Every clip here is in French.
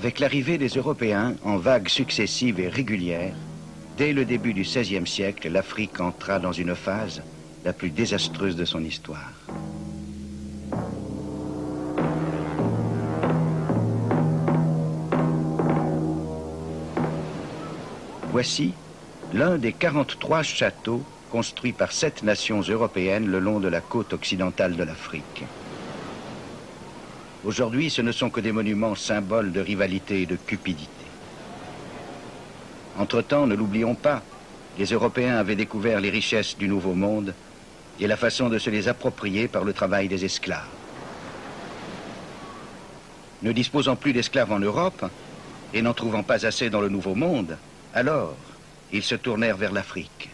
Avec l'arrivée des Européens en vagues successives et régulières, dès le début du XVIe siècle, l'Afrique entra dans une phase la plus désastreuse de son histoire. Voici l'un des 43 châteaux construits par 7 nations européennes le long de la côte occidentale de l'Afrique. Aujourd'hui, ce ne sont que des monuments symboles de rivalité et de cupidité. Entre-temps, ne l'oublions pas, les Européens avaient découvert les richesses du Nouveau Monde et la façon de se les approprier par le travail des esclaves. Ne disposant plus d'esclaves en Europe et n'en trouvant pas assez dans le Nouveau Monde, alors ils se tournèrent vers l'Afrique.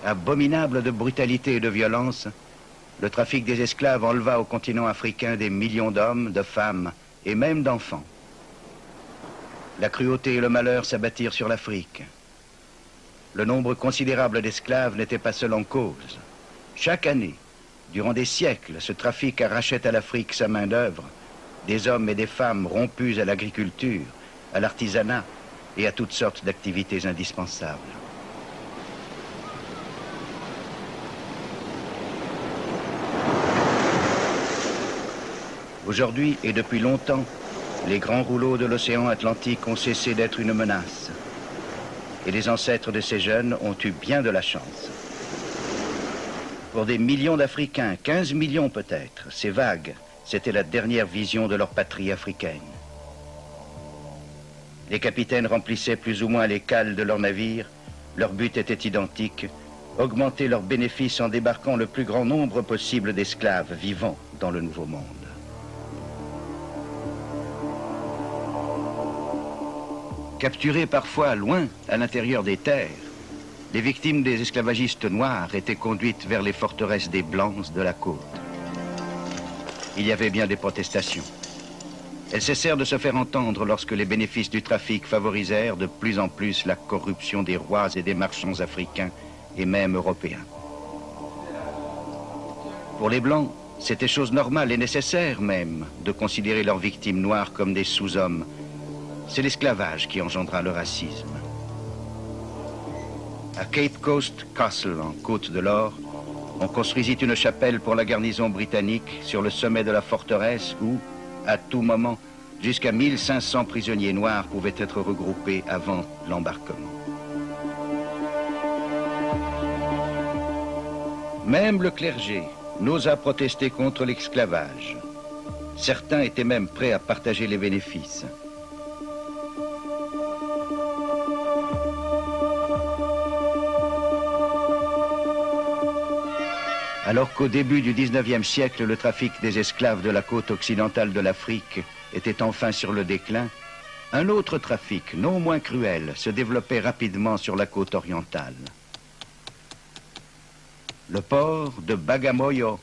Abominable de brutalité et de violence, le trafic des esclaves enleva au continent africain des millions d'hommes, de femmes et même d'enfants. La cruauté et le malheur s'abattirent sur l'Afrique. Le nombre considérable d'esclaves n'était pas seul en cause. Chaque année, durant des siècles, ce trafic arrachait à l'Afrique sa main-d'œuvre, des hommes et des femmes rompus à l'agriculture, à l'artisanat et à toutes sortes d'activités indispensables. Aujourd'hui et depuis longtemps, les grands rouleaux de l'océan Atlantique ont cessé d'être une menace. Et les ancêtres de ces jeunes ont eu bien de la chance. Pour des millions d'Africains, 15 millions peut-être, ces vagues, c'était la dernière vision de leur patrie africaine. Les capitaines remplissaient plus ou moins les cales de leurs navires, leur but était identique, augmenter leurs bénéfices en débarquant le plus grand nombre possible d'esclaves vivant dans le Nouveau Monde. Capturées parfois loin à l'intérieur des terres, les victimes des esclavagistes noirs étaient conduites vers les forteresses des Blancs de la côte. Il y avait bien des protestations. Elles cessèrent de se faire entendre lorsque les bénéfices du trafic favorisèrent de plus en plus la corruption des rois et des marchands africains et même européens. Pour les Blancs, c'était chose normale et nécessaire même de considérer leurs victimes noires comme des sous-hommes. C'est l'esclavage qui engendra le racisme. À Cape Coast Castle, en Côte de l'Or, on construisit une chapelle pour la garnison britannique sur le sommet de la forteresse où, à tout moment, jusqu'à 1500 prisonniers noirs pouvaient être regroupés avant l'embarquement. Même le clergé n'osa protester contre l'esclavage. Certains étaient même prêts à partager les bénéfices. Alors qu'au début du XIXe siècle, le trafic des esclaves de la côte occidentale de l'Afrique était enfin sur le déclin, un autre trafic, non moins cruel, se développait rapidement sur la côte orientale. Le port de Bagamoyo,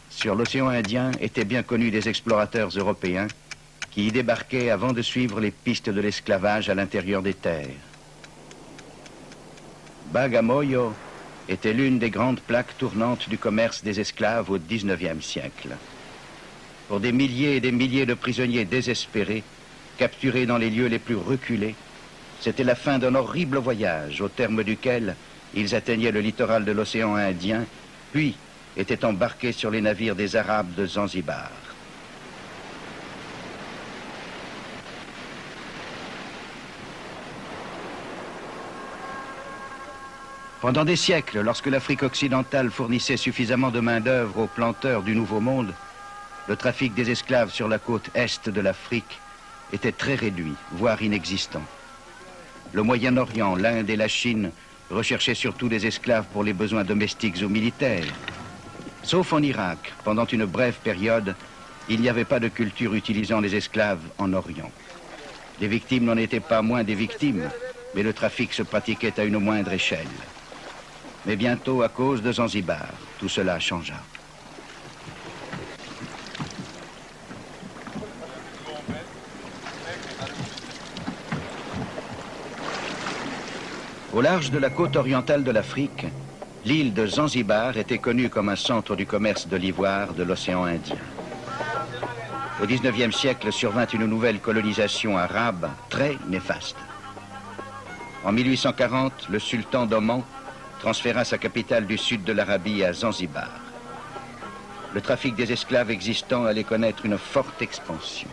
sur l'océan Indien, était bien connu des explorateurs européens qui y débarquaient avant de suivre les pistes de l'esclavage à l'intérieur des terres. Bagamoyo était l'une des grandes plaques tournantes du commerce des esclaves au XIXe siècle. Pour des milliers et des milliers de prisonniers désespérés, capturés dans les lieux les plus reculés, c'était la fin d'un horrible voyage au terme duquel ils atteignaient le littoral de l'océan Indien, puis étaient embarqués sur les navires des Arabes de Zanzibar. Pendant des siècles, lorsque l'Afrique occidentale fournissait suffisamment de main-d'œuvre aux planteurs du Nouveau Monde, le trafic des esclaves sur la côte est de l'Afrique était très réduit, voire inexistant. Le Moyen-Orient, l'Inde et la Chine recherchaient surtout des esclaves pour les besoins domestiques ou militaires. Sauf en Irak, pendant une brève période, il n'y avait pas de culture utilisant les esclaves en Orient. Les victimes n'en étaient pas moins des victimes, mais le trafic se pratiquait à une moindre échelle. Mais bientôt, à cause de Zanzibar, tout cela changea. Au large de la côte orientale de l'Afrique, l'île de Zanzibar était connue comme un centre du commerce de l'ivoire de l'océan Indien. Au XIXe siècle survint une nouvelle colonisation arabe très néfaste. En 1840, le sultan d'Oman transféra sa capitale du sud de l'Arabie à Zanzibar. Le trafic des esclaves existants allait connaître une forte expansion.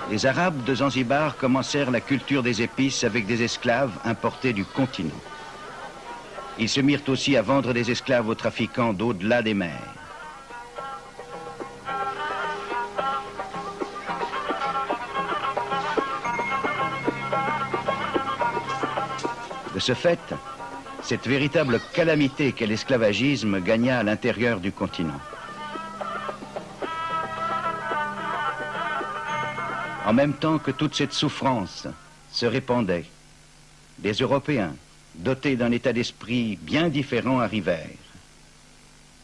Les Arabes de Zanzibar commencèrent la culture des épices avec des esclaves importés du continent. Ils se mirent aussi à vendre des esclaves aux trafiquants d'au-delà des mers. De ce fait, cette véritable calamité qu'est l'esclavagisme gagna à l'intérieur du continent. En même temps que toute cette souffrance se répandait, des Européens, dotés d'un état d'esprit bien différent, arrivèrent.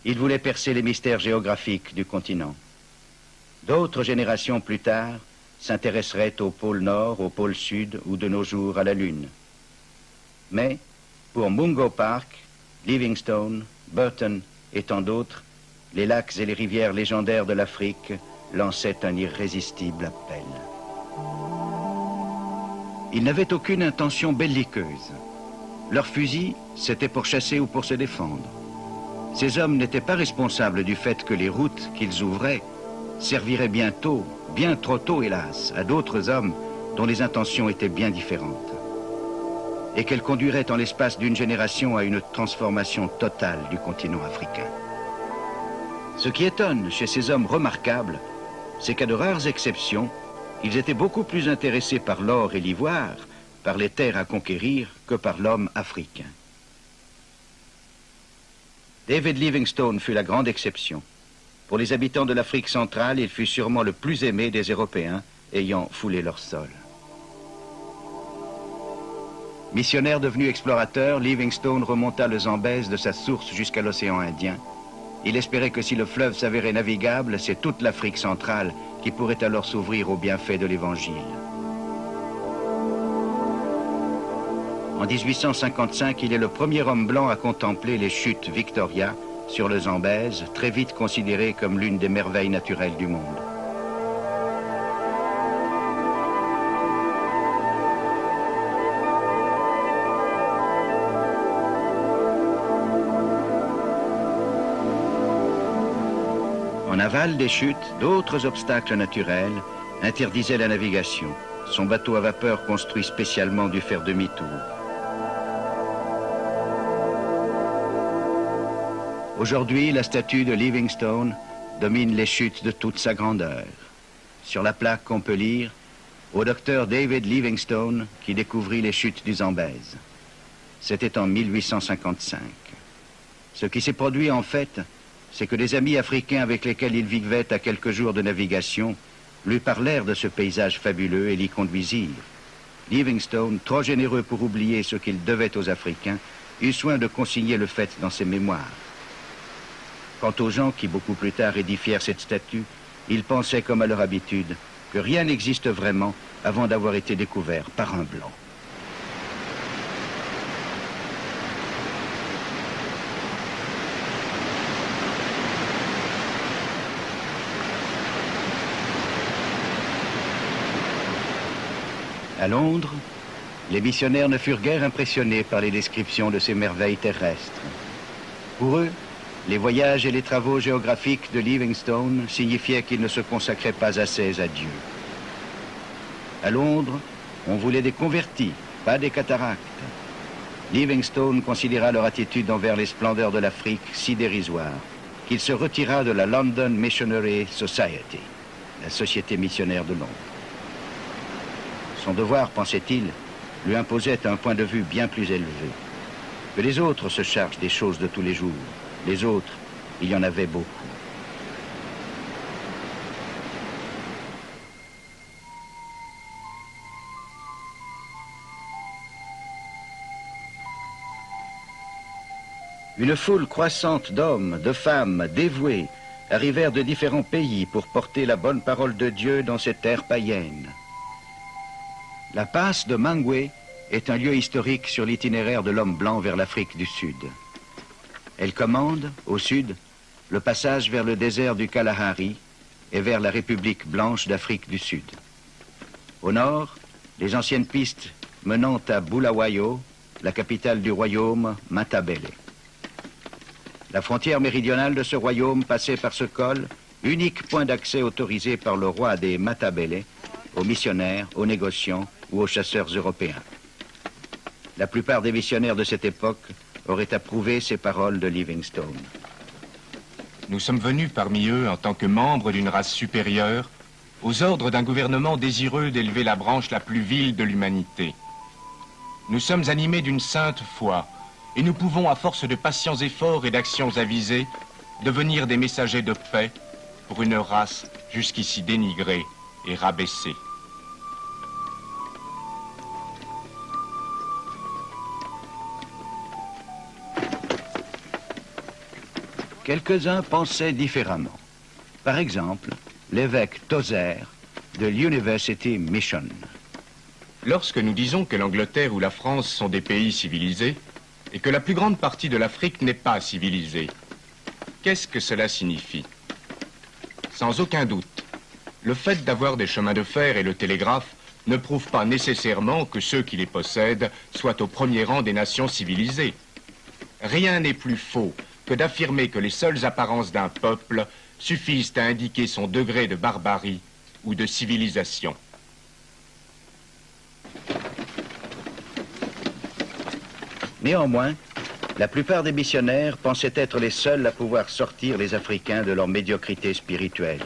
Ils voulaient percer les mystères géographiques du continent. D'autres générations plus tard s'intéresseraient au pôle Nord, au pôle Sud ou de nos jours à la Lune. Mais pour Mungo Park, Livingstone, Burton et tant d'autres, les lacs et les rivières légendaires de l'Afrique lançaient un irrésistible appel. Ils n'avaient aucune intention belliqueuse. Leur fusil, c'était pour chasser ou pour se défendre. Ces hommes n'étaient pas responsables du fait que les routes qu'ils ouvraient serviraient bientôt, bien trop tôt hélas, à d'autres hommes dont les intentions étaient bien différentes, et qu'elles conduiraient en l'espace d'une génération à une transformation totale du continent africain. Ce qui étonne chez ces hommes remarquables, c'est qu'à de rares exceptions, ils étaient beaucoup plus intéressés par l'or et l'ivoire, par les terres à conquérir, que par l'homme africain. David Livingstone fut la grande exception. Pour les habitants de l'Afrique centrale, il fut sûrement le plus aimé des Européens ayant foulé leur sol. Missionnaire devenu explorateur, Livingstone remonta le Zambèze de sa source jusqu'à l'océan Indien. Il espérait que si le fleuve s'avérait navigable, c'est toute l'Afrique centrale qui pourrait alors s'ouvrir aux bienfaits de l'Évangile. En 1855, il est le premier homme blanc à contempler les chutes Victoria sur le Zambèze, très vite considéré comme l'une des merveilles naturelles du monde. En aval des chutes, d'autres obstacles naturels interdisaient la navigation. Son bateau à vapeur construit spécialement dut faire demi-tour. Aujourd'hui, la statue de Livingstone domine les chutes de toute sa grandeur. Sur la plaque, on peut lire « Au docteur David Livingstone qui découvrit les chutes du Zambèze ». C'était en 1855. Ce qui s'est produit en fait, c'est que des amis africains avec lesquels il vivait à quelques jours de navigation lui parlèrent de ce paysage fabuleux et l'y conduisirent. Livingstone, trop généreux pour oublier ce qu'il devait aux Africains, eut soin de consigner le fait dans ses mémoires. Quant aux gens qui, beaucoup plus tard, édifièrent cette statue, ils pensaient, comme à leur habitude, que rien n'existe vraiment avant d'avoir été découvert par un blanc. À Londres, les missionnaires ne furent guère impressionnés par les descriptions de ces merveilles terrestres. Pour eux, les voyages et les travaux géographiques de Livingstone signifiaient qu'il ne se consacrait pas assez à Dieu. À Londres, on voulait des convertis, pas des cataractes. Livingstone considéra leur attitude envers les splendeurs de l'Afrique si dérisoire qu'il se retira de la London Missionary Society, la société missionnaire de Londres. Son devoir, pensait-il, lui imposait un point de vue bien plus élevé. Que les autres se chargent des choses de tous les jours. Les autres, il y en avait beaucoup. Une foule croissante d'hommes, de femmes, dévoués, arrivèrent de différents pays pour porter la bonne parole de Dieu dans ces terres païennes. La passe de Mangwe est un lieu historique sur l'itinéraire de l'homme blanc vers l'Afrique du Sud. Elle commande, au sud, le passage vers le désert du Kalahari et vers la République blanche d'Afrique du Sud. Au nord, les anciennes pistes menant à Bulawayo, la capitale du royaume Matabele. La frontière méridionale de ce royaume passait par ce col, unique point d'accès autorisé par le roi des Matabele, aux missionnaires, aux négociants ou aux chasseurs européens. La plupart des missionnaires de cette époque auraient approuvé ces paroles de Livingstone. Nous sommes venus parmi eux en tant que membres d'une race supérieure, aux ordres d'un gouvernement désireux d'élever la branche la plus vile de l'humanité. Nous sommes animés d'une sainte foi, et nous pouvons, à force de patients efforts et d'actions avisées, devenir des messagers de paix pour une race jusqu'ici dénigrée et rabaissée. Quelques-uns pensaient différemment. Par exemple, l'évêque Tozer de l'University Mission. Lorsque nous disons que l'Angleterre ou la France sont des pays civilisés, et que la plus grande partie de l'Afrique n'est pas civilisée, qu'est-ce que cela signifie? Sans aucun doute, le fait d'avoir des chemins de fer et le télégraphe ne prouve pas nécessairement que ceux qui les possèdent soient au premier rang des nations civilisées. Rien n'est plus faux que d'affirmer que les seules apparences d'un peuple suffisent à indiquer son degré de barbarie ou de civilisation. Néanmoins, la plupart des missionnaires pensaient être les seuls à pouvoir sortir les Africains de leur médiocrité spirituelle.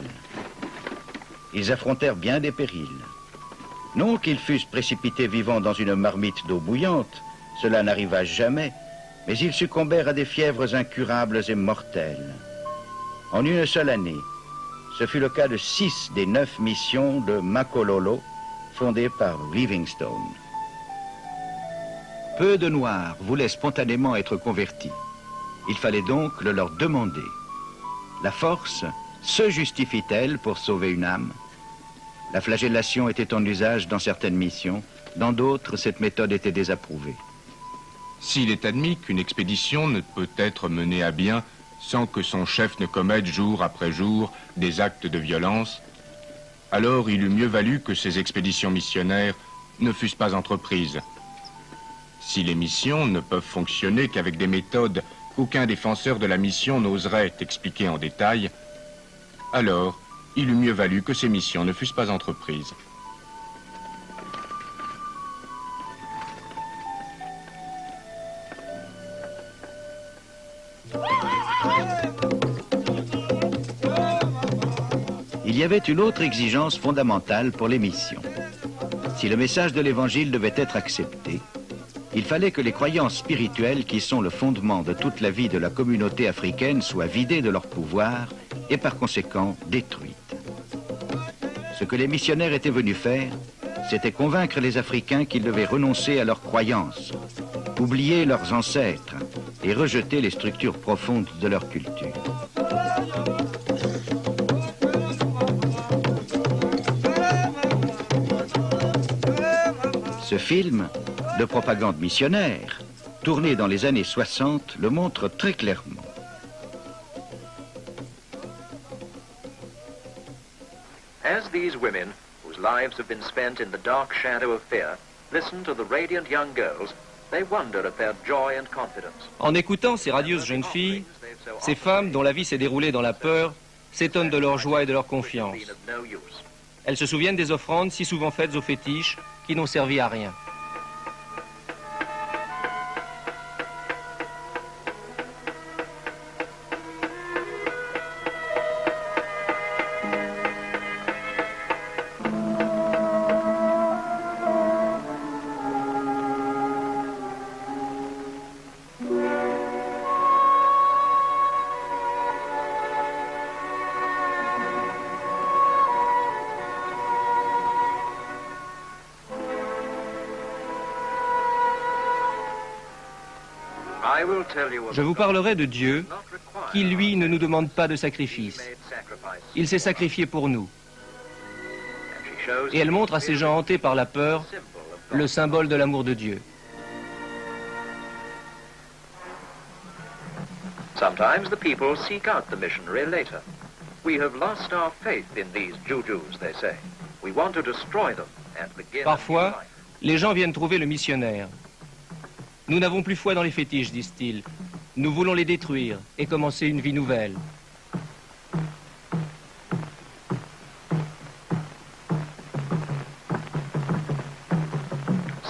Ils affrontèrent bien des périls. Non qu'ils fussent précipités vivants dans une marmite d'eau bouillante, cela n'arriva jamais, mais ils succombèrent à des fièvres incurables et mortelles. En une seule année, ce fut le cas de 6 des 9 missions de Makololo, fondées par Livingstone. Peu de Noirs voulaient spontanément être convertis. Il fallait donc le leur demander. La force se justifie-t-elle pour sauver une âme? La flagellation était en usage dans certaines missions, dans d'autres, cette méthode était désapprouvée. S'il est admis qu'une expédition ne peut être menée à bien sans que son chef ne commette jour après jour des actes de violence, alors il eût mieux valu que ces expéditions missionnaires ne fussent pas entreprises. Si les missions ne peuvent fonctionner qu'avec des méthodes qu'aucun défenseur de la mission n'oserait expliquer en détail, alors il eût mieux valu que ces missions ne fussent pas entreprises. Il y avait une autre exigence fondamentale pour les missions. Si le message de l'Évangile devait être accepté, il fallait que les croyances spirituelles qui sont le fondement de toute la vie de la communauté africaine soient vidées de leur pouvoir et par conséquent détruites. Ce que les missionnaires étaient venus faire, c'était convaincre les Africains qu'ils devaient renoncer à leurs croyances, oublier leurs ancêtres et rejeter les structures profondes de leur culture. Ce film de propagande missionnaire, tourné dans les années 60, le montre très clairement. As these women, whose lives have been spent in the dark shadow of fear, listen to the radiant young girls, they wonder at their joy and confidence. En écoutant ces radieuses jeunes filles, ces femmes dont la vie s'est déroulée dans la peur s'étonnent de leur joie et de leur confiance. Elles se souviennent des offrandes si souvent faites aux fétiches qui n'ont servi à rien. Je vous parlerai de Dieu qui, lui, ne nous demande pas de sacrifice. Il s'est sacrifié pour nous. Et elle montre à ces gens hantés par la peur le symbole de l'amour de Dieu. Sometimes the people seek out the missionary later. We have lost our faith in these jujus, they say. We want to destroy them and begin a new Parfois, life. les gens viennent trouver le missionnaire. Nous n'avons plus foi dans les fétiches, disent-ils. Nous voulons les détruire et commencer une vie nouvelle.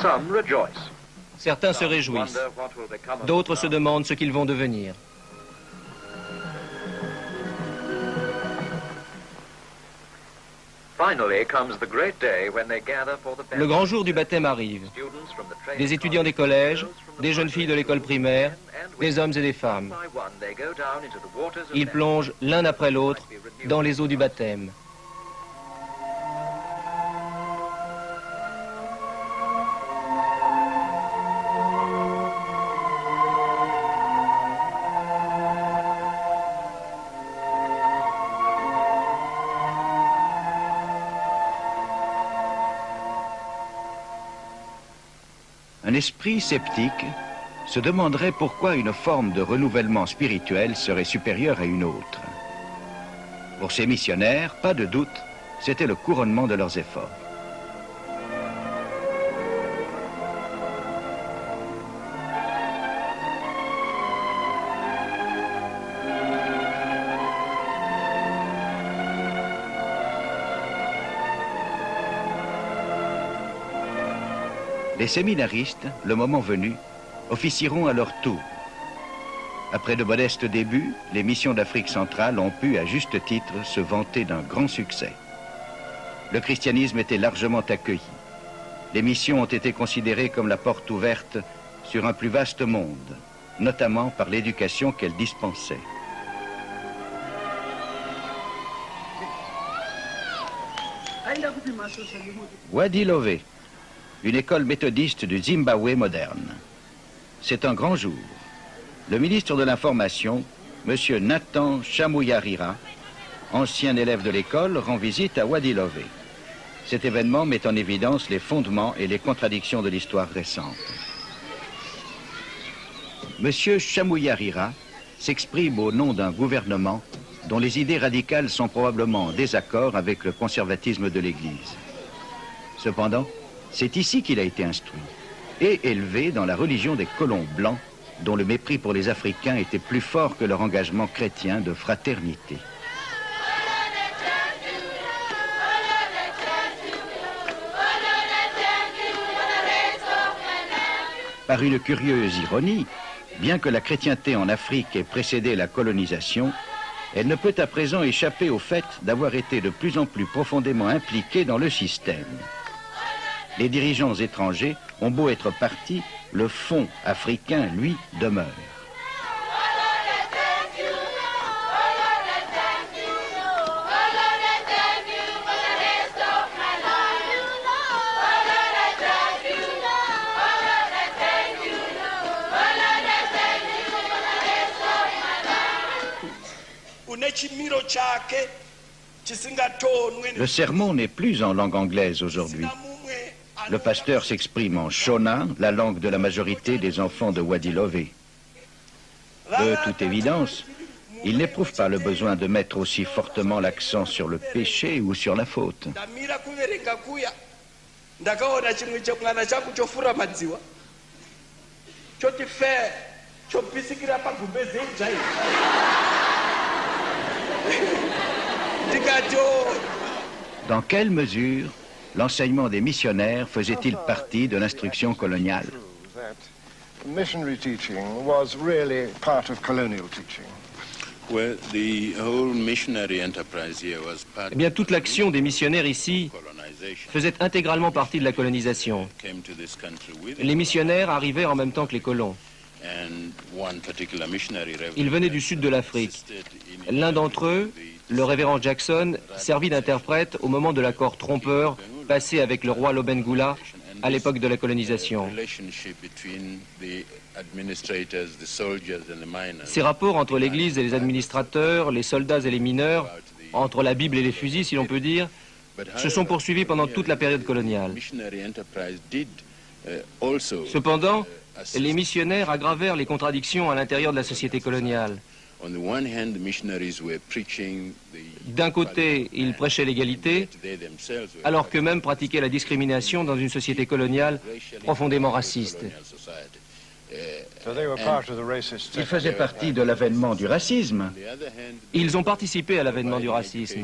Some rejoice. Certains se Some réjouissent. wonder what will become of D'autres them se now. demandent ce qu'ils vont devenir. Finally comes the great day when they gather for the Le grand jour du baptême arrive. Students from the training Des étudiants des collèges, des jeunes filles de l'école primaire, des hommes et des femmes. by one, they go down into the waters of Ils baptism. plongent l'un après l'autre dans les eaux du baptême. Un esprit sceptique se demanderait pourquoi une forme de renouvellement spirituel serait supérieure à une autre. Pour ces missionnaires, pas de doute, c'était le couronnement de leurs efforts. Les séminaristes, le moment venu, officieront à leur tour. Après de modestes débuts, les missions d'Afrique centrale ont pu, à juste titre, se vanter d'un grand succès. Le christianisme était largement accueilli. Les missions ont été considérées comme la porte ouverte sur un plus vaste monde, notamment par l'éducation qu'elles dispensaient. Wadi Lové, une école méthodiste du Zimbabwe moderne. C'est un grand jour. Le ministre de l'Information, M. Nathan Chamuyarira, ancien élève de l'école, rend visite à Wadi Lové. Cet événement met en évidence les fondements et les contradictions de l'histoire récente. M. Chamuyarira s'exprime au nom d'un gouvernement dont les idées radicales sont probablement en désaccord avec le conservatisme de l'Église. Cependant, c'est ici qu'il a été instruit et élevé dans la religion des colons blancs, dont le mépris pour les Africains était plus fort que leur engagement chrétien de fraternité. Par une curieuse ironie, bien que la chrétienté en Afrique ait précédé la colonisation, elle ne peut à présent échapper au fait d'avoir été de plus en plus profondément impliquée dans le système. Les dirigeants étrangers ont beau être partis, le fond africain, lui, demeure. Le sermon n'est plus en langue anglaise aujourd'hui. Le pasteur s'exprime en Shona, la langue de la majorité des enfants de Wadi Lové. De toute évidence, il n'éprouve pas le besoin de mettre aussi fortement l'accent sur le péché ou sur la faute. Dans quelle mesure l'enseignement des missionnaires faisait-il partie de l'instruction coloniale? Missionary teaching was really part of colonial teaching. Well, the whole missionary enterprise here was part Eh bien, toute l'action des missionnaires ici of colonization. faisait intégralement partie de la colonisation. Came to this country with Les missionnaires arrivaient en même temps que les colons. and one particular missionary Ils venaient du sud de l'Afrique. L'un d'entre eux, le révérend Jackson, servit d'interprète au moment de l'accord trompeur passé avec le roi Lobengula à l'époque de la colonisation. Ces rapports entre l'Église et les administrateurs, les soldats et les mineurs, entre la Bible et les fusils, si l'on peut dire, se sont poursuivis pendant toute la période coloniale. Cependant, les missionnaires aggravèrent les contradictions à l'intérieur de la société coloniale. D'un côté, ils prêchaient l'égalité, alors qu'eux-mêmes pratiquaient la discrimination dans une société coloniale profondément raciste. Ils faisaient partie de l'avènement du racisme. Ils ont participé à l'avènement du racisme.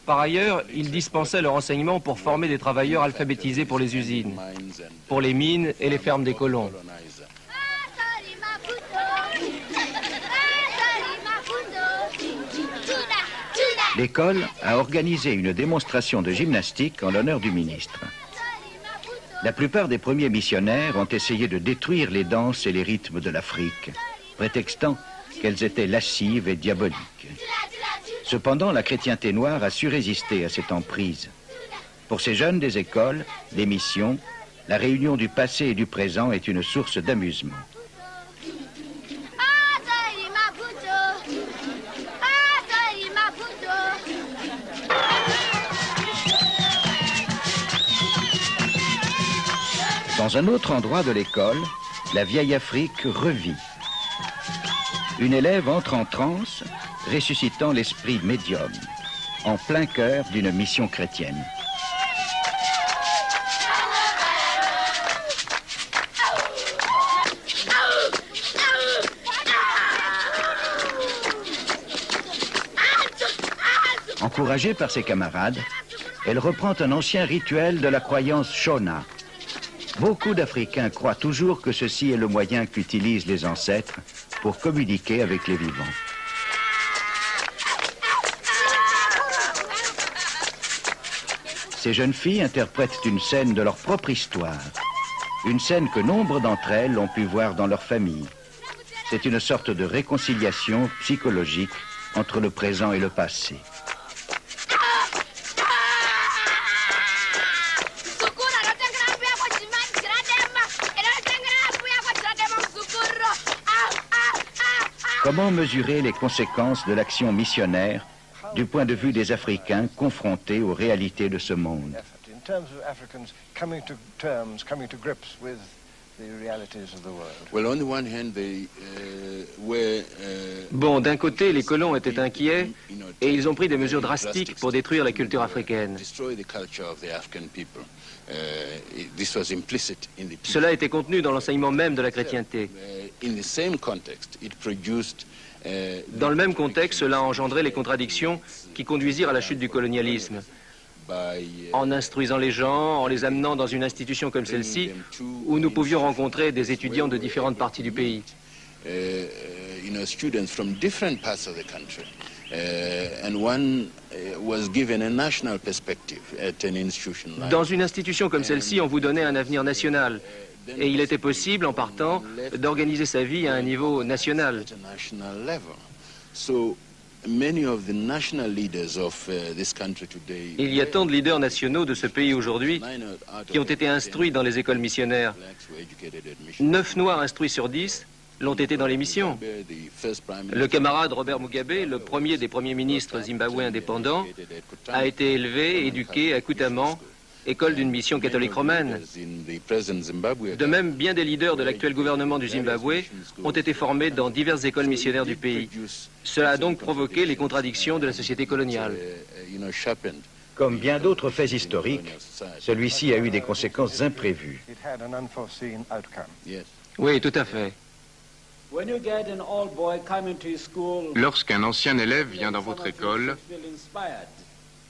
Par ailleurs, ils dispensaient leur enseignement pour former des travailleurs alphabétisés pour les usines, pour les mines et les fermes des colons. L'école a organisé une démonstration de gymnastique en l'honneur du ministre. La plupart des premiers missionnaires ont essayé de détruire les danses et les rythmes de l'Afrique, prétextant qu'elles étaient lascives et diaboliques. Cependant, la chrétienté noire a su résister à cette emprise. Pour ces jeunes des écoles, des missions, la réunion du passé et du présent est une source d'amusement. Dans un autre endroit de l'école, la vieille Afrique revit. Une élève entre en transe, ressuscitant l'esprit médium, en plein cœur d'une mission chrétienne. Encouragée par ses camarades, elle reprend un ancien rituel de la croyance Shona. Beaucoup d'Africains croient toujours que ceci est le moyen qu'utilisent les ancêtres pour communiquer avec les vivants. Ces jeunes filles interprètent une scène de leur propre histoire, une scène que nombre d'entre elles ont pu voir dans leur famille. C'est une sorte de réconciliation psychologique entre le présent et le passé. Comment mesurer les conséquences de l'action missionnaire du point de vue des Africains confrontés aux réalités de ce monde? Bon, d'un côté, les colons étaient inquiets et ils ont pris des mesures drastiques pour détruire la culture africaine. Cela était contenu dans l'enseignement même de la chrétienté. Dans le même contexte, cela a engendré les contradictions qui conduisirent à la chute du colonialisme. En instruisant les gens, en les amenant dans une institution comme celle-ci, où nous pouvions rencontrer des étudiants de différentes parties du pays. Dans une institution comme celle-ci, on vous donnait un avenir national. Et il était possible, en partant, d'organiser sa vie à un niveau national. Il y a tant de leaders nationaux de ce pays aujourd'hui qui ont été instruits dans les écoles missionnaires. 9 Noirs instruits sur 10 l'ont été dans les missions. Le camarade Robert Mugabe, le premier des premiers ministres zimbabwéens indépendants, a été élevé, éduqué à Kutama, école d'une mission catholique romaine. De même, bien des leaders de l'actuel gouvernement du Zimbabwe ont été formés dans diverses écoles missionnaires du pays. Cela a donc provoqué les contradictions de la société coloniale. Comme bien d'autres faits historiques, celui-ci a eu des conséquences imprévues. Oui, tout à fait. Lorsqu'un ancien élève vient dans votre école,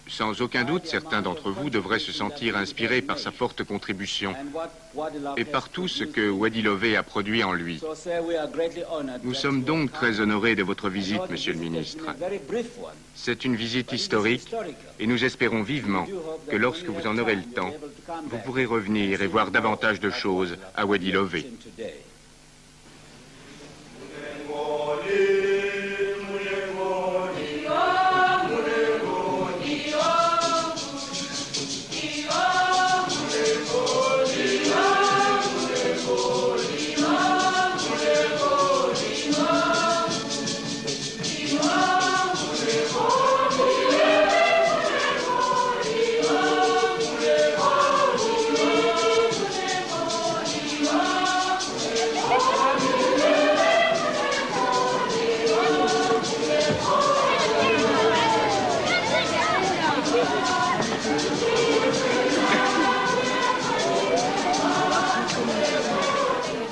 sans aucun doute, certains d'entre vous devraient se sentir inspirés par sa forte contribution et par tout ce que Wadi Lové a produit en lui. Nous sommes donc très honorés de votre visite, Monsieur le ministre. C'est une visite historique et nous espérons vivement que lorsque vous en aurez le temps, vous pourrez revenir et voir davantage de choses à Wadi Lové. Oh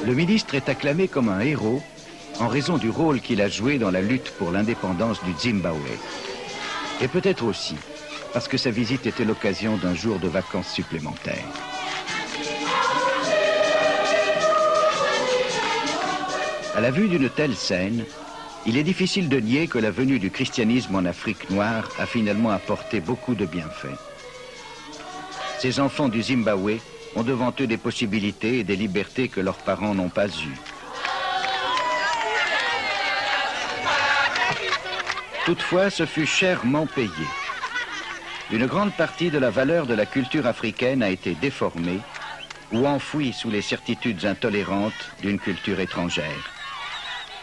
Le ministre est acclamé comme un héros en raison du rôle qu'il a joué dans la lutte pour l'indépendance du Zimbabwe. Et peut-être aussi parce que sa visite était l'occasion d'un jour de vacances supplémentaires. À la vue d'une telle scène, il est difficile de nier que la venue du christianisme en Afrique noire a finalement apporté beaucoup de bienfaits. Ces enfants du Zimbabwe ont devant eux des possibilités et des libertés que leurs parents n'ont pas eues. Toutefois, ce fut chèrement payé. Une grande partie de la valeur de la culture africaine a été déformée ou enfouie sous les certitudes intolérantes d'une culture étrangère.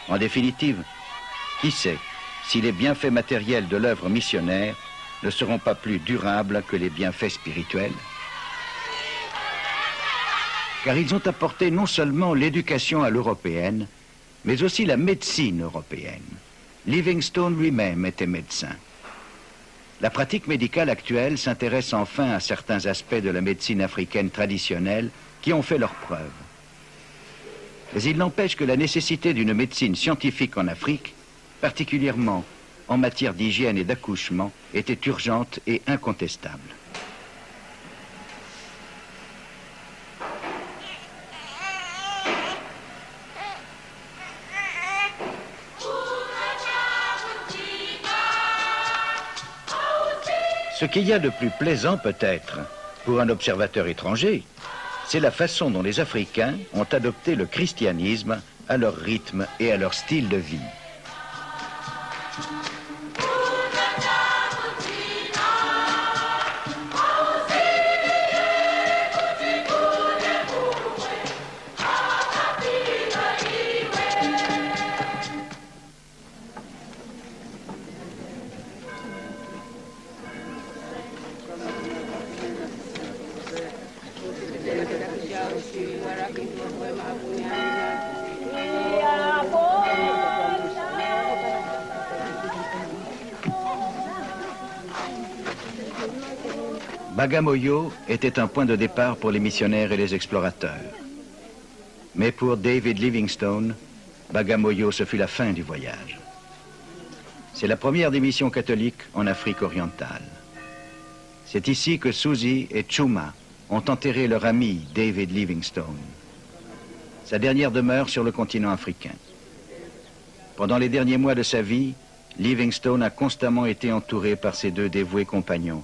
En définitive, qui sait si les bienfaits matériels de l'œuvre missionnaire ne seront pas plus durables que les bienfaits spirituels? Car ils ont apporté non seulement l'éducation à l'européenne, mais aussi la médecine européenne. Livingstone lui-même était médecin. La pratique médicale actuelle s'intéresse enfin à certains aspects de la médecine africaine traditionnelle qui ont fait leurs preuves. Mais il n'empêche que la nécessité d'une médecine scientifique en Afrique, particulièrement en matière d'hygiène et d'accouchement, était urgente et incontestable. Ce qu'il y a de plus plaisant peut-être pour un observateur étranger, c'est la façon dont les Africains ont adopté le christianisme à leur rythme et à leur style de vie. Bagamoyo était un point de départ pour les missionnaires et les explorateurs. Mais pour David Livingstone, Bagamoyo, ce fut la fin du voyage. C'est la première des missions catholiques en Afrique orientale. C'est ici que Susie et Chuma ont enterré leur ami David Livingstone, sa dernière demeure sur le continent africain. Pendant les derniers mois de sa vie, Livingstone a constamment été entouré par ses deux dévoués compagnons,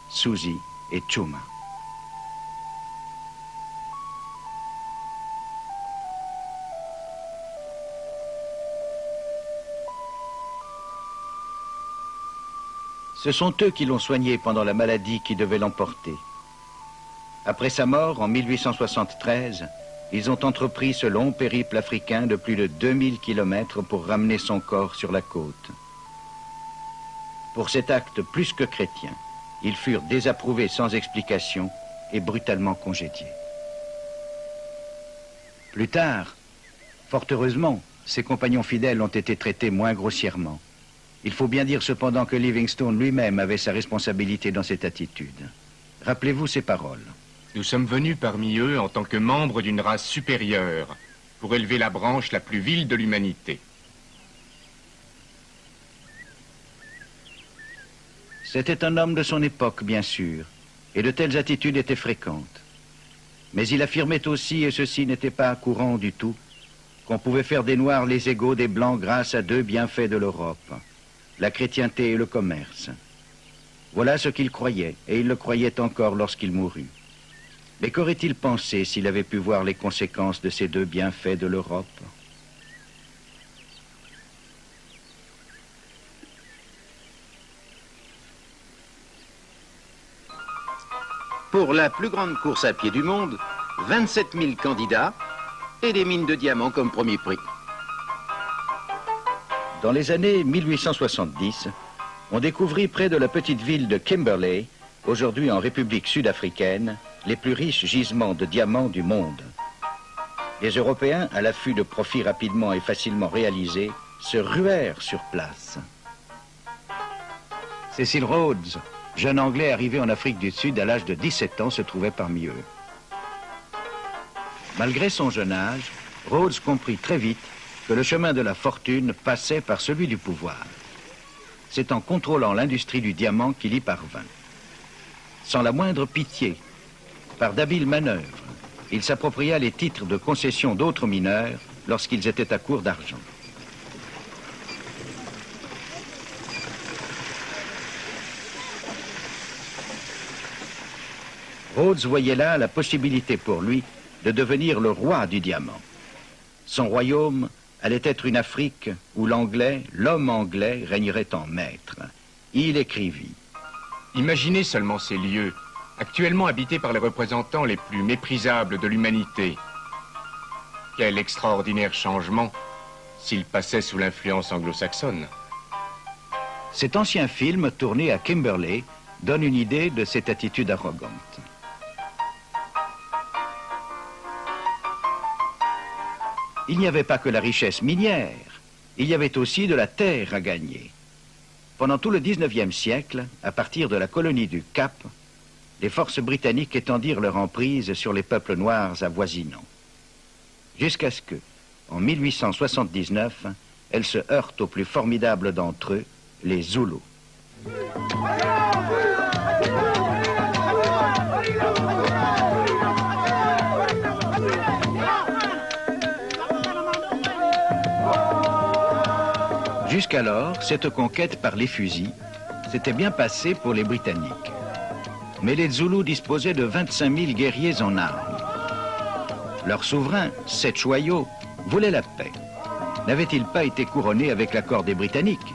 Susie et Chuma. Ce sont eux qui l'ont soigné pendant la maladie qui devait l'emporter. Après sa mort, en 1873, ils ont entrepris ce long périple africain de plus de 2000 kilomètres pour ramener son corps sur la côte. Pour cet acte plus que chrétien, ils furent désapprouvés sans explication et brutalement congédiés. Plus tard, fort heureusement, ses compagnons fidèles ont été traités moins grossièrement. Il faut bien dire cependant que Livingstone lui-même avait sa responsabilité dans cette attitude. Rappelez-vous ces paroles. Nous sommes venus parmi eux en tant que membres d'une race supérieure pour élever la branche la plus vile de l'humanité. C'était un homme de son époque, bien sûr, et de telles attitudes étaient fréquentes. Mais il affirmait aussi, et ceci n'était pas courant du tout, qu'on pouvait faire des Noirs les égaux des Blancs grâce à deux bienfaits de l'Europe, la chrétienté et le commerce. Voilà ce qu'il croyait, et il le croyait encore lorsqu'il mourut. Mais qu'aurait-il pensé s'il avait pu voir les conséquences de ces deux bienfaits de l'Europe ? Pour la plus grande course à pied du monde, 27 000 candidats et des mines de diamants comme premier prix. Dans les années 1870, on découvrit près de la petite ville de Kimberley, aujourd'hui en République sud-africaine, les plus riches gisements de diamants du monde. Les Européens, à l'affût de profits rapidement et facilement réalisés, se ruèrent sur place. Cecil Rhodes, jeune Anglais arrivé en Afrique du Sud à l'âge de 17 ans, se trouvait parmi eux. Malgré son jeune âge, Rhodes comprit très vite que le chemin de la fortune passait par celui du pouvoir. C'est en contrôlant l'industrie du diamant qu'il y parvint. Sans la moindre pitié, par d'habiles manœuvres, il s'appropria les titres de concession d'autres mineurs lorsqu'ils étaient à court d'argent. Rhodes voyait là la possibilité pour lui de devenir le roi du diamant. Son royaume allait être une Afrique où l'anglais, l'homme anglais, régnerait en maître. Il écrivit: Imaginez seulement ces lieux, actuellement habités par les représentants les plus méprisables de l'humanité. Quel extraordinaire changement s'ils passaient sous l'influence anglo-saxonne. Cet ancien film, tourné à Kimberley, donne une idée de cette attitude arrogante. Il n'y avait pas que la richesse minière, il y avait aussi de la terre à gagner. Pendant tout le 19e siècle, à partir de la colonie du Cap, les forces britanniques étendirent leur emprise sur les peuples noirs avoisinants. Jusqu'à ce que, en 1879, elles se heurtent aux plus formidables d'entre eux, les Zoulous. Jusqu'alors, cette conquête par les fusils s'était bien passée pour les Britanniques. Mais les Zoulous disposaient de 25 000 guerriers en armes. Leur souverain, Seth Choyo, voulait la paix. N'avait-il pas été couronné avec l'accord des Britanniques?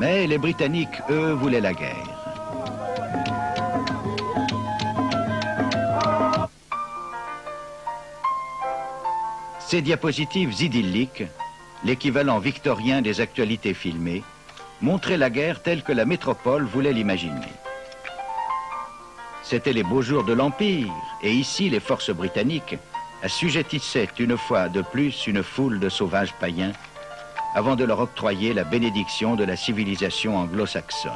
Mais les Britanniques, eux, voulaient la guerre. Ces diapositives idylliques, l'équivalent victorien des actualités filmées, montraient la guerre telle que la métropole voulait l'imaginer. C'étaient les beaux jours de l'Empire, et ici les forces britanniques assujettissaient une fois de plus une foule de sauvages païens avant de leur octroyer la bénédiction de la civilisation anglo-saxonne.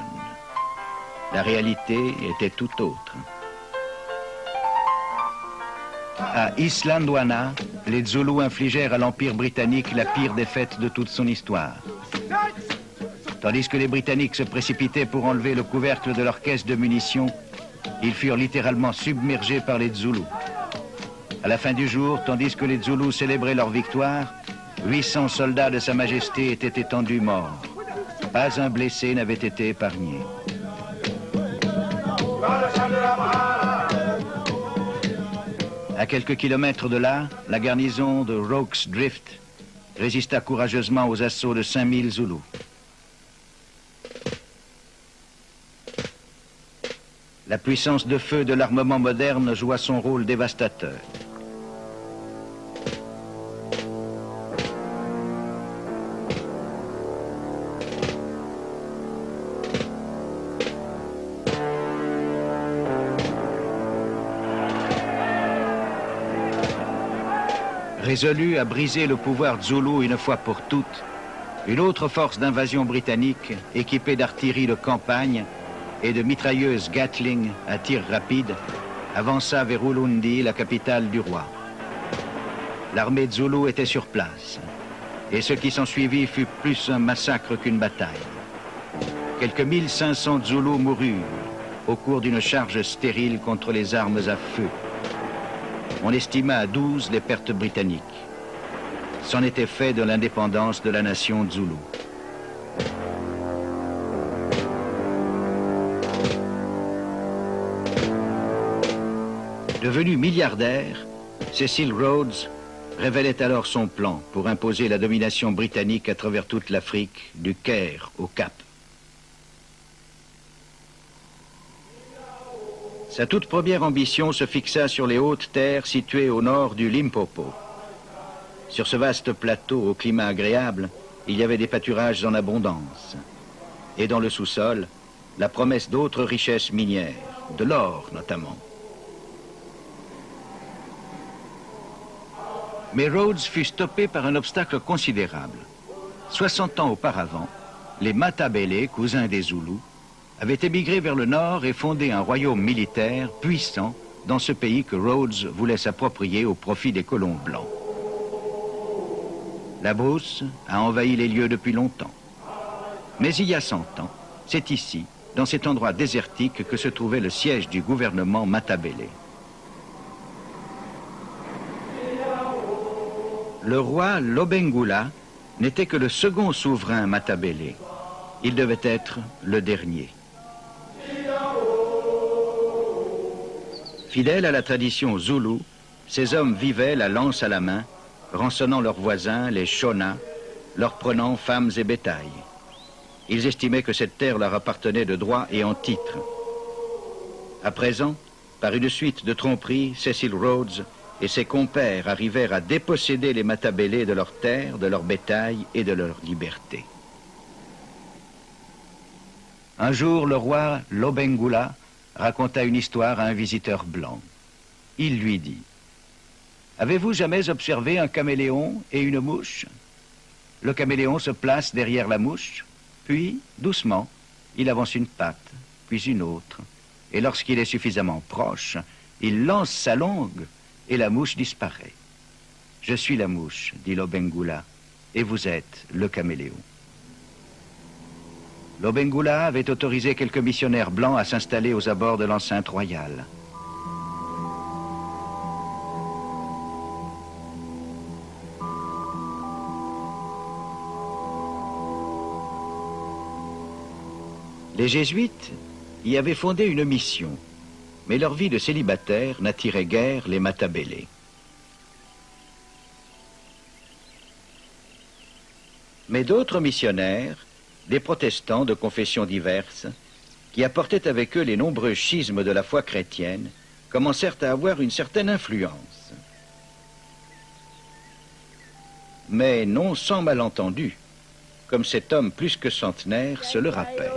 La réalité était tout autre. À Islandwana, les Zoulous infligèrent à l'Empire britannique la pire défaite de toute son histoire. Tandis que les Britanniques se précipitaient pour enlever le couvercle de leur caisse de munitions, ils furent littéralement submergés par les Zoulous. À la fin du jour, tandis que les Zoulous célébraient leur victoire, 800 soldats de Sa Majesté étaient étendus morts. Pas un blessé n'avait été épargné. À quelques kilomètres de là, la garnison de Rokes Drift résista courageusement aux assauts de 5000 Zoulous. La puissance de feu de l'armement moderne joua son rôle dévastateur. Résolu à briser le pouvoir zoulou une fois pour toutes, une autre force d'invasion britannique, équipée d'artillerie de campagne et de mitrailleuses Gatling à tir rapide, avança vers Ulundi, la capitale du roi. L'armée zoulou était sur place, et ce qui s'ensuivit fut plus un massacre qu'une bataille. Quelques 1500 Zoulous moururent au cours d'une charge stérile contre les armes à feu. On estima à 12 les pertes britanniques. C'en était fait de l'indépendance de la nation Zoulou. Devenu milliardaire, Cecil Rhodes révélait alors son plan pour imposer la domination britannique à travers toute l'Afrique, du Caire au Cap. Sa toute première ambition se fixa sur les hautes terres situées au nord du Limpopo. Sur ce vaste plateau au climat agréable, il y avait des pâturages en abondance. Et dans le sous-sol, la promesse d'autres richesses minières, de l'or notamment. Mais Rhodes fut stoppé par un obstacle considérable. 60 ans auparavant, les Matabele, cousins des Zoulous, avaient émigré vers le nord et fondé un royaume militaire puissant dans ce pays que Rhodes voulait s'approprier au profit des colons blancs. La brousse a envahi les lieux depuis longtemps. Mais il y a 100 ans, c'est ici, dans cet endroit désertique, que se trouvait le siège du gouvernement Matabele. Le roi Lobengula n'était que le second souverain Matabele. Il devait être le dernier. Fidèles à la tradition zoulou, ces hommes vivaient la lance à la main, rançonnant leurs voisins, les Shona, leur prenant femmes et bétail. Ils estimaient que cette terre leur appartenait de droit et en titre. À présent, par une suite de tromperies, Cecil Rhodes et ses compères arrivèrent à déposséder les Matabele de leurs terres, de leur bétail et de leur liberté. Un jour, le roi Lobengula raconta une histoire à un visiteur blanc. Il lui dit: « Avez-vous jamais observé un caméléon et une mouche? Le caméléon se place derrière la mouche, puis, doucement, il avance une patte, puis une autre, et lorsqu'il est suffisamment proche, il lance sa langue et la mouche disparaît. Je suis la mouche, dit Lobengula, et vous êtes le caméléon. » Lobengula avait autorisé quelques missionnaires blancs à s'installer aux abords de l'enceinte royale. Les jésuites y avaient fondé une mission, mais leur vie de célibataire n'attirait guère les Matabele. Mais d'autres missionnaires, des protestants de confessions diverses, qui apportaient avec eux les nombreux schismes de la foi chrétienne, commencèrent à avoir une certaine influence. Mais non sans malentendu, comme cet homme plus que centenaire se le rappelle.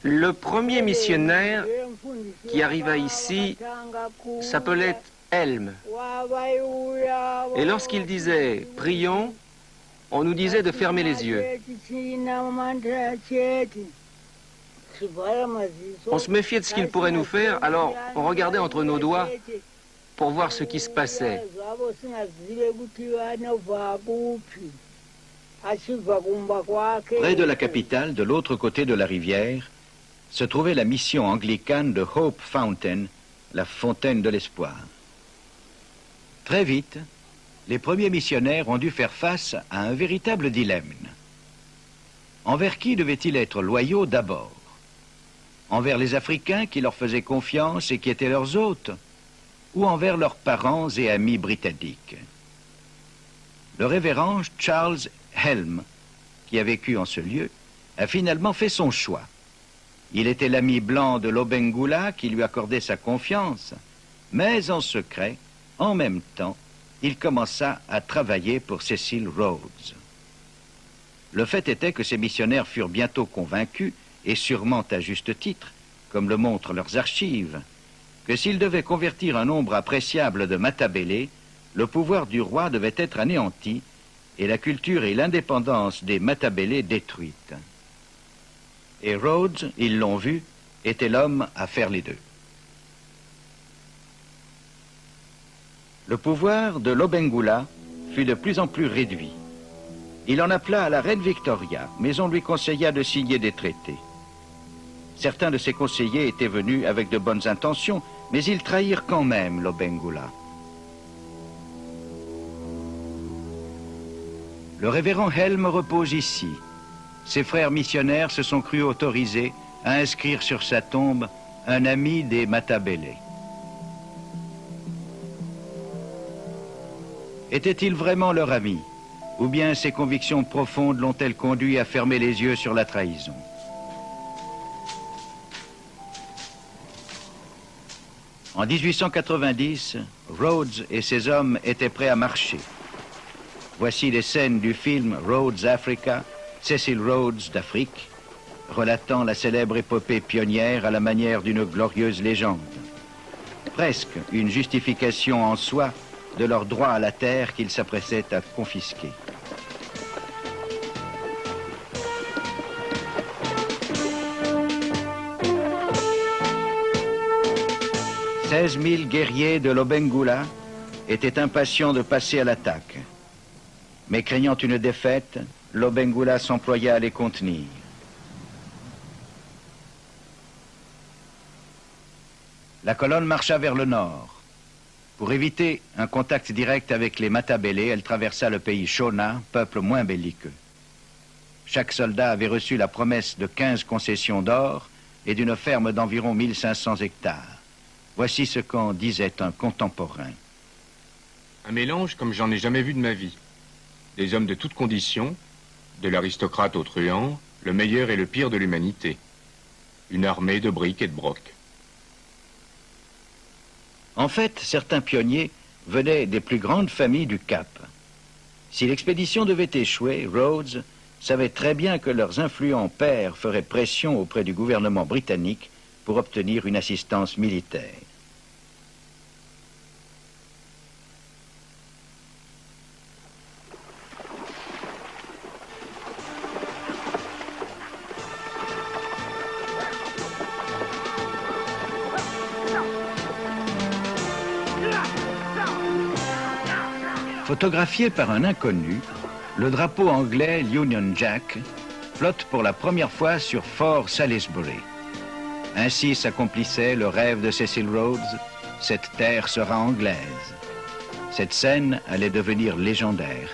Le premier missionnaire qui arriva ici s'appelait Helm. Et lorsqu'il disait « prions », on nous disait de fermer les yeux. On se méfiait de ce qu'il pourrait nous faire, alors on regardait entre nos doigts pour voir ce qui se passait. Près de la capitale, de l'autre côté de la rivière, se trouvait la mission anglicane de Hope Fountain, la fontaine de l'espoir. Très vite, les premiers missionnaires ont dû faire face à un véritable dilemme. Envers qui devaient-ils être loyaux d'abord? Envers les Africains qui leur faisaient confiance et qui étaient leurs hôtes, ou envers leurs parents et amis britanniques? Le révérend Charles Helm, qui a vécu en ce lieu, a finalement fait son choix. Il était l'ami blanc de Lobengula qui lui accordait sa confiance, mais en secret, en même temps, il commença à travailler pour Cecil Rhodes. Le fait était que ces missionnaires furent bientôt convaincus, et sûrement à juste titre, comme le montrent leurs archives, que s'ils devaient convertir un nombre appréciable de Matabele, le pouvoir du roi devait être anéanti et la culture et l'indépendance des Matabele détruites. Et Rhodes, ils l'ont vu, était l'homme à faire les deux. Le pouvoir de Lobengula fut de plus en plus réduit. Il en appela à la reine Victoria, mais on lui conseilla de signer des traités. Certains de ses conseillers étaient venus avec de bonnes intentions, mais ils trahirent quand même Lobengula. Le révérend Helm repose ici. Ses frères missionnaires se sont crus autorisés à inscrire sur sa tombe un ami des Matabele. Était-il vraiment leur ami? Ou bien ses convictions profondes l'ont-elles conduit à fermer les yeux sur la trahison? En 1890, Rhodes et ses hommes étaient prêts à marcher. Voici les scènes du film Rhodes Africa, Cecil Rhodes d'Afrique, relatant la célèbre épopée pionnière à la manière d'une glorieuse légende. Presque une justification en soi de leur droit à la terre qu'ils s'apprêtaient à confisquer. « 16 000 guerriers de Lobengula était impatient de passer à l'attaque. Mais craignant une défaite, Lobengula s'employa à les contenir. La colonne marcha vers le nord. Pour éviter un contact direct avec les Matabele, elle traversa le pays Shona, peuple moins belliqueux. Chaque soldat avait reçu la promesse de 15 concessions d'or et d'une ferme d'environ 1500 hectares. Voici ce qu'en disait un contemporain. Un mélange comme j'en ai jamais vu de ma vie. Des hommes de toutes conditions, de l'aristocrate au truand, le meilleur et le pire de l'humanité. Une armée de briques et de broc. En fait, certains pionniers venaient des plus grandes familles du Cap. Si l'expédition devait échouer, Rhodes savait très bien que leurs influents pères feraient pression auprès du gouvernement britannique pour obtenir une assistance militaire. Photographié par un inconnu, le drapeau anglais Union Jack flotte pour la première fois sur Fort Salisbury. Ainsi s'accomplissait le rêve de Cecil Rhodes, cette terre sera anglaise. Cette scène allait devenir légendaire.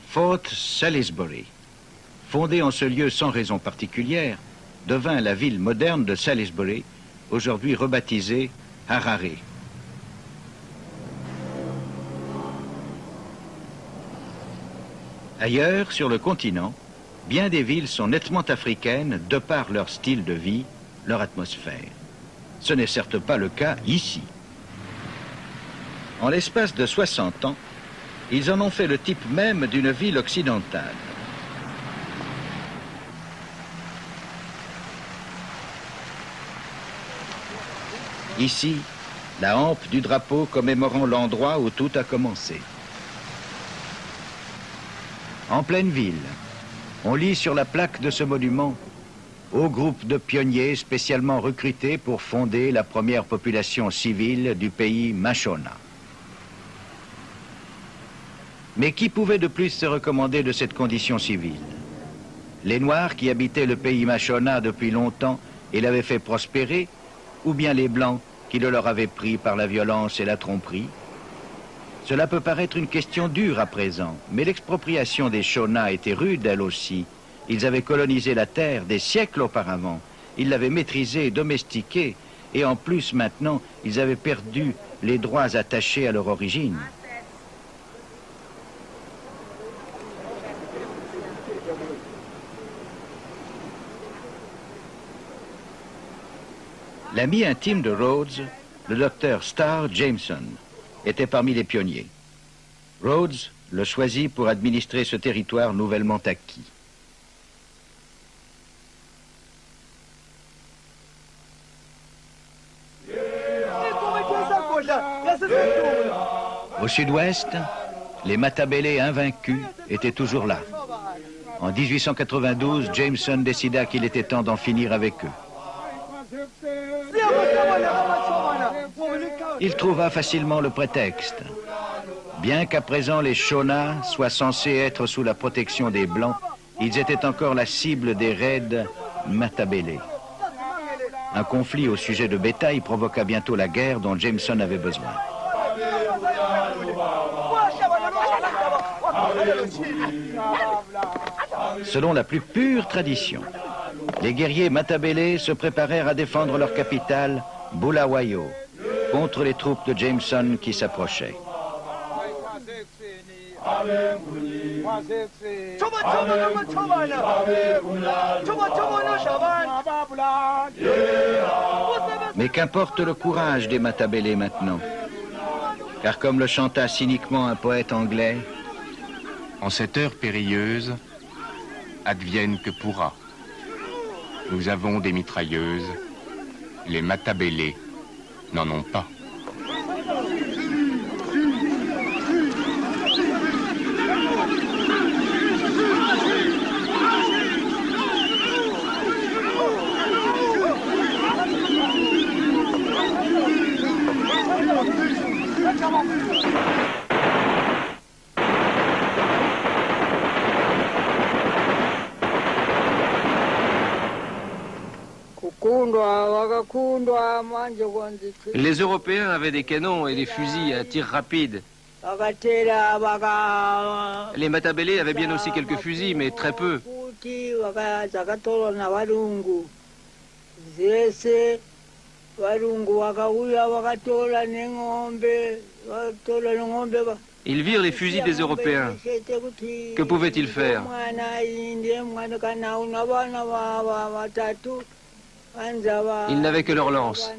Fort Salisbury, fondée en ce lieu sans raison particulière, devint la ville moderne de Salisbury, aujourd'hui rebaptisée Harare. Ailleurs, sur le continent, bien des villes sont nettement africaines de par leur style de vie, leur atmosphère. Ce n'est certes pas le cas ici. En l'espace de 60 ans, ils en ont fait le type même d'une ville occidentale. Ici, la hampe du drapeau commémorant l'endroit où tout a commencé. En pleine ville, on lit sur la plaque de ce monument « Au groupe de pionniers spécialement recrutés pour fonder la première population civile du pays Mashona ». Mais qui pouvait de plus se recommander de cette condition civile? Les Noirs qui habitaient le pays Mashona depuis longtemps et l'avaient fait prospérer, ou bien les Blancs qui le leur avaient pris par la violence et la tromperie? Cela peut paraître une question dure à présent, mais l'expropriation des Shona était rude elle aussi. Ils avaient colonisé la terre des siècles auparavant, ils l'avaient maîtrisée et domestiquée, et en plus maintenant, ils avaient perdu les droits attachés à leur origine. L'ami intime de Rhodes, le docteur Starr Jameson, était parmi les pionniers. Rhodes le choisit pour administrer ce territoire nouvellement acquis. Au sud-ouest, les Matabele invaincus étaient toujours là. En 1892, Jameson décida qu'il était temps d'en finir avec eux. Il trouva facilement le prétexte. Bien qu'à présent les Shona soient censés être sous la protection des Blancs, ils étaient encore la cible des raids Matabele. Un conflit au sujet de bétail provoqua bientôt la guerre dont Jameson avait besoin. Selon la plus pure tradition, les guerriers Matabele se préparèrent à défendre leur capitale, Bulawayo, contre les troupes de Jameson qui s'approchaient. Mais qu'importe le courage des Matabele maintenant, car comme le chanta cyniquement un poète anglais, en cette heure périlleuse, advienne que pourra. Nous avons des mitrailleuses, les Matabele n'en ont pas. Les Européens avaient des canons et des fusils à tir rapide. Les Matabele avaient bien aussi quelques fusils, mais très peu. Ils virent les fusils des Européens. Que pouvaient-ils faire? Ils n'avaient que leurs lances.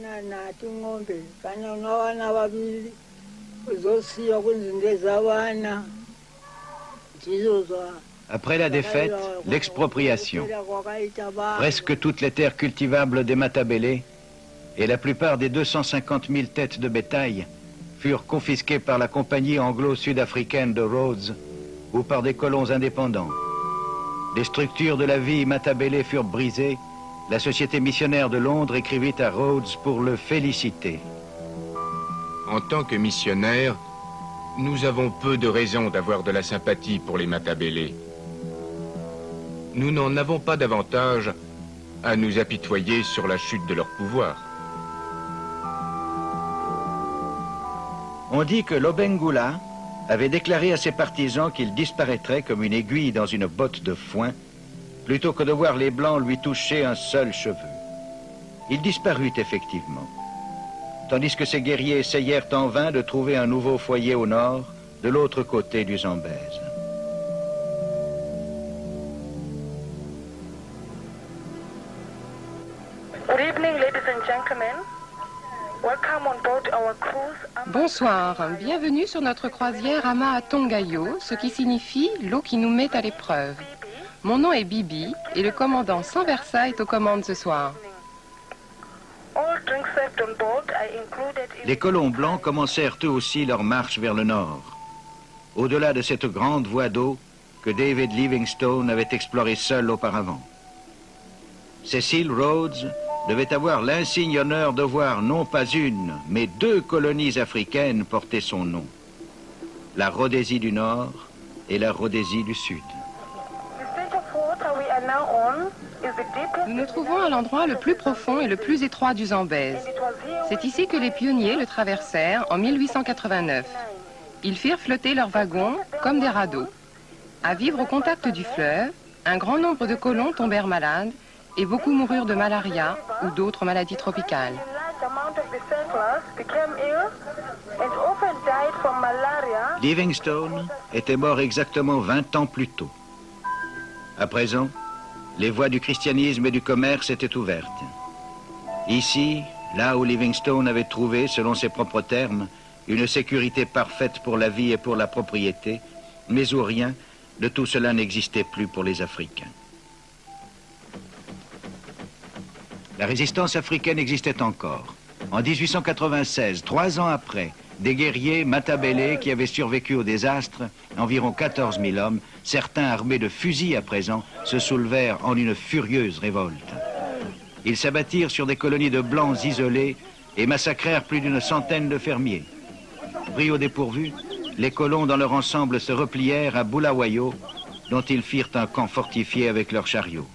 Après la défaite, l'expropriation. Presque toutes les terres cultivables des Matabele et la plupart des 250 000 têtes de bétail furent confisquées par la compagnie anglo-sud-africaine de Rhodes ou par des colons indépendants. Les structures de la vie Matabele furent brisées. La Société missionnaire de Londres écrivit à Rhodes pour le féliciter. En tant que missionnaires, nous avons peu de raisons d'avoir de la sympathie pour les Matabele. Nous n'en avons pas davantage à nous apitoyer sur la chute de leur pouvoir. On dit que Lobengula avait déclaré à ses partisans qu'il disparaîtrait comme une aiguille dans une botte de foin, plutôt que de voir les Blancs lui toucher un seul cheveu. Il disparut effectivement, tandis que ses guerriers essayèrent en vain de trouver un nouveau foyer au nord, de l'autre côté du Zambèze. Good evening, ladies and gentlemen. Welcome on board our cruise. Bonsoir, bienvenue sur notre croisière Ama Tongayo, ce qui signifie l'eau qui nous met à l'épreuve. Mon nom est Bibi et le commandant Sanversa est aux commandes ce soir. Les colons blancs commencèrent eux aussi leur marche vers le nord, au-delà de cette grande voie d'eau que David Livingstone avait explorée seul auparavant. Cecil Rhodes devait avoir l'insigne honneur de voir non pas une, mais 2 colonies africaines porter son nom. La Rhodésie du Nord et la Rhodésie du Sud. Nous nous trouvons à l'endroit le plus profond et le plus étroit du Zambèze. C'est ici que les pionniers le traversèrent en 1889. Ils firent flotter leurs wagons comme des radeaux. À vivre au contact du fleuve, un grand nombre de colons tombèrent malades et beaucoup moururent de malaria ou d'autres maladies tropicales. Livingstone était mort exactement 20 ans plus tôt. À présent, les voies du christianisme et du commerce étaient ouvertes. Ici, là où Livingstone avait trouvé, selon ses propres termes, une sécurité parfaite pour la vie et pour la propriété, mais où rien de tout cela n'existait plus pour les Africains. La résistance africaine existait encore. En 1896, 3 ans après, des guerriers Matabele qui avaient survécu au désastre, environ 14 000 hommes, certains armés de fusils à présent, se soulevèrent en une furieuse révolte. Ils s'abattirent sur des colonies de Blancs isolées et massacrèrent plus d'une centaine de fermiers. Pris au dépourvu, les colons dans leur ensemble se replièrent à Bulawayo, dont ils firent un camp fortifié avec leurs chariots.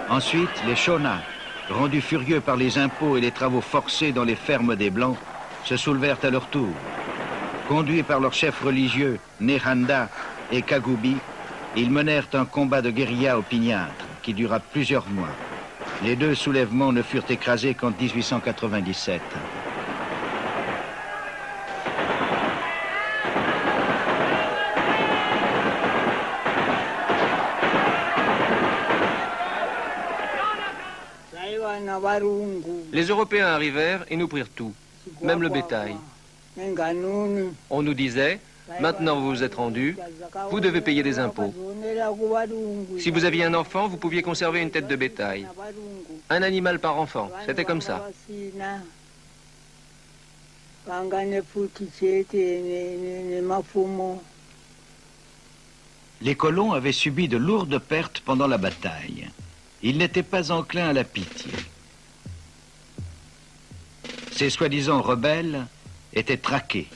Ensuite, les Shona, rendus furieux par les impôts et les travaux forcés dans les fermes des Blancs, se soulevèrent à leur tour. Conduits par leurs chefs religieux, Nehanda et Kagubi, ils menèrent un combat de guérilla opiniâtre qui dura plusieurs mois. Les 2 soulèvements ne furent écrasés qu'en 1897. Les Européens arrivèrent et nous prirent tout, même le bétail. On nous disait, maintenant vous vous êtes rendus, vous devez payer des impôts. Si vous aviez un enfant, vous pouviez conserver une tête de bétail. Un animal par enfant, c'était comme ça. Les colons avaient subi de lourdes pertes pendant la bataille. Ils n'étaient pas enclins à la pitié. Ces soi-disant rebelles étaient traqués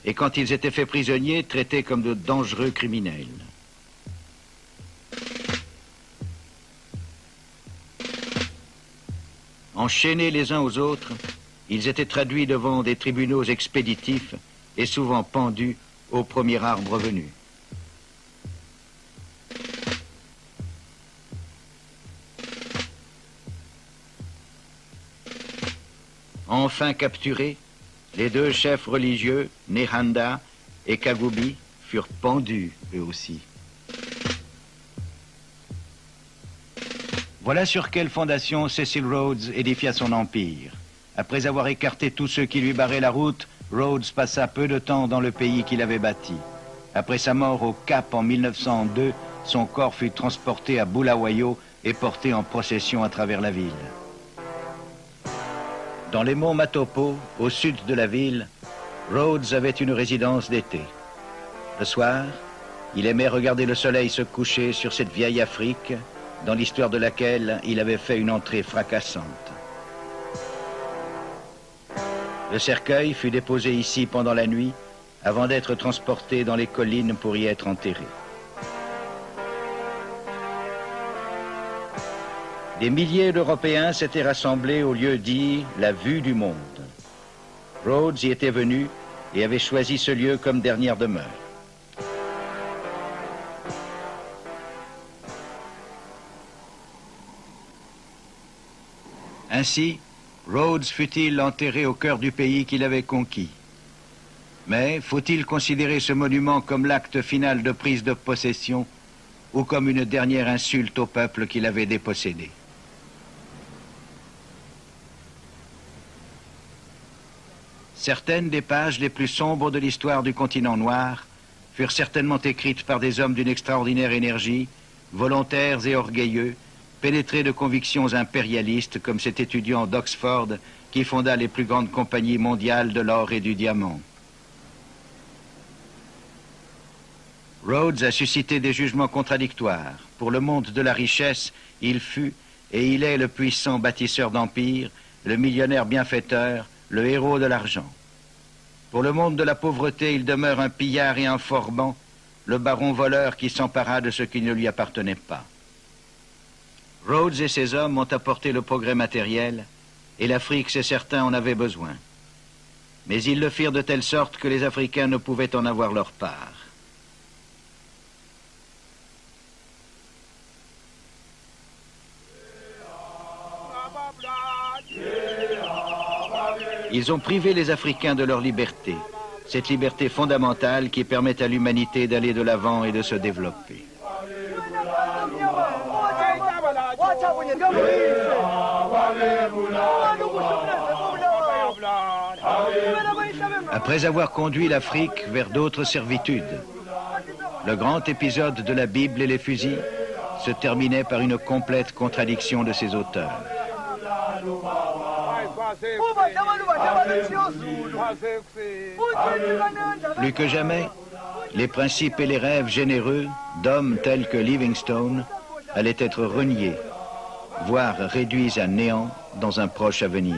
et quand ils étaient faits prisonniers, traités comme de dangereux criminels. Enchaînés les uns aux autres, ils étaient traduits devant des tribunaux expéditifs et souvent pendus au premier arbre venu. Enfin capturés, les deux chefs religieux, Nehanda et Kagubi, furent pendus eux aussi. Voilà sur quelle fondation Cecil Rhodes édifia son empire. Après avoir écarté tous ceux qui lui barraient la route, Rhodes passa peu de temps dans le pays qu'il avait bâti. Après sa mort au Cap en 1902, son corps fut transporté à Bulawayo et porté en procession à travers la ville. Dans les monts Matopo, au sud de la ville, Rhodes avait une résidence d'été. Le soir, il aimait regarder le soleil se coucher sur cette vieille Afrique, dans l'histoire de laquelle il avait fait une entrée fracassante. Le cercueil fut déposé ici pendant la nuit, avant d'être transporté dans les collines pour y être enterré. Des milliers d'Européens s'étaient rassemblés au lieu dit « la vue du monde ». Rhodes y était venu et avait choisi ce lieu comme dernière demeure. Ainsi, Rhodes fut-il enterré au cœur du pays qu'il avait conquis. Mais faut-il considérer ce monument comme l'acte final de prise de possession ou comme une dernière insulte au peuple qui l'avait dépossédé? Certaines des pages les plus sombres de l'histoire du continent noir furent certainement écrites par des hommes d'une extraordinaire énergie, volontaires et orgueilleux, pénétrés de convictions impérialistes comme cet étudiant d'Oxford qui fonda les plus grandes compagnies mondiales de l'or et du diamant. Rhodes a suscité des jugements contradictoires. Pour le monde de la richesse, il fut et il est le puissant bâtisseur d'empire, le millionnaire bienfaiteur, le héros de l'argent. Pour le monde de la pauvreté, il demeure un pillard et un forban, le baron voleur qui s'empara de ce qui ne lui appartenait pas. Rhodes et ses hommes ont apporté le progrès matériel, et l'Afrique, c'est certain, en avait besoin. Mais ils le firent de telle sorte que les Africains ne pouvaient en avoir leur part. Ils ont privé les Africains de leur liberté, cette liberté fondamentale qui permet à l'humanité d'aller de l'avant et de se développer. Après avoir conduit l'Afrique vers d'autres servitudes, le grand épisode de la Bible et les fusils se terminait par une complète contradiction de ses auteurs. Plus que jamais, les principes et les rêves généreux d'hommes tels que Livingstone allaient être reniés, voire réduits à néant dans un proche avenir.